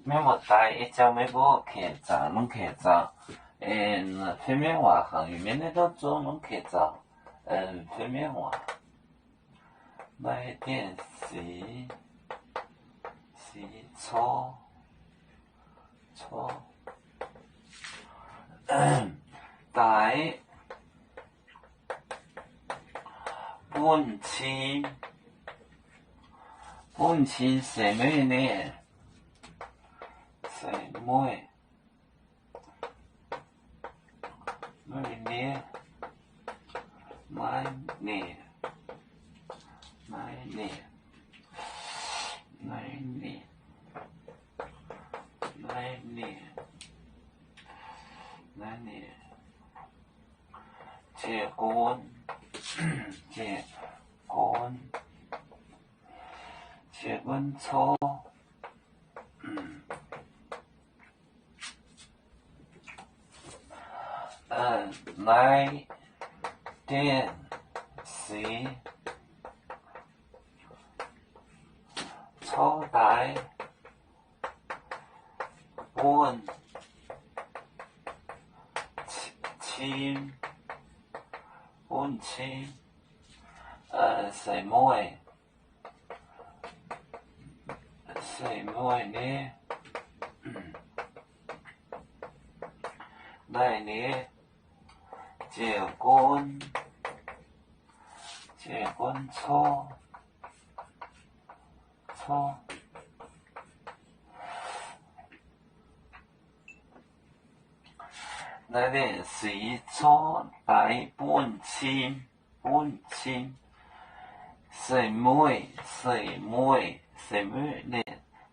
咩么大一朝咩个开早，侬开早，片面话行里面那个做侬开早，片面话，买点洗搓，大本钱什么呢？什么？买呢？结婚错，来电洗错大本钱什么呢？来呢？结婚错，来呢？是错大本钱，什么呢？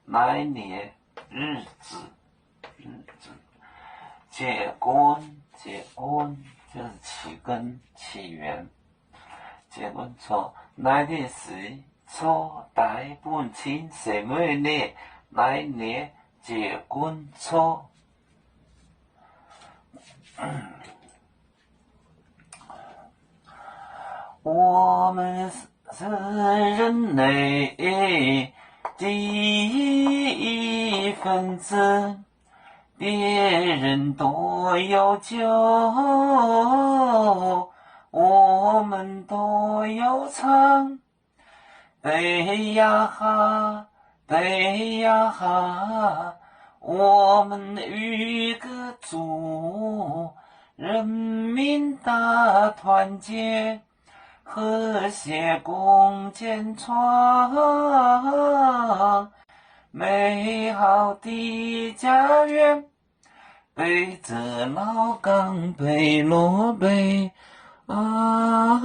来年日子，结婚就是起源，结婚错，来年是错大本钱什么呢？来年结婚错。我们是人类第一分子，别人都有酒，我们都有唱。背呀哈，我们与个族，人民大团结，和谐共建创美好的家园。背着老钢背罗背啊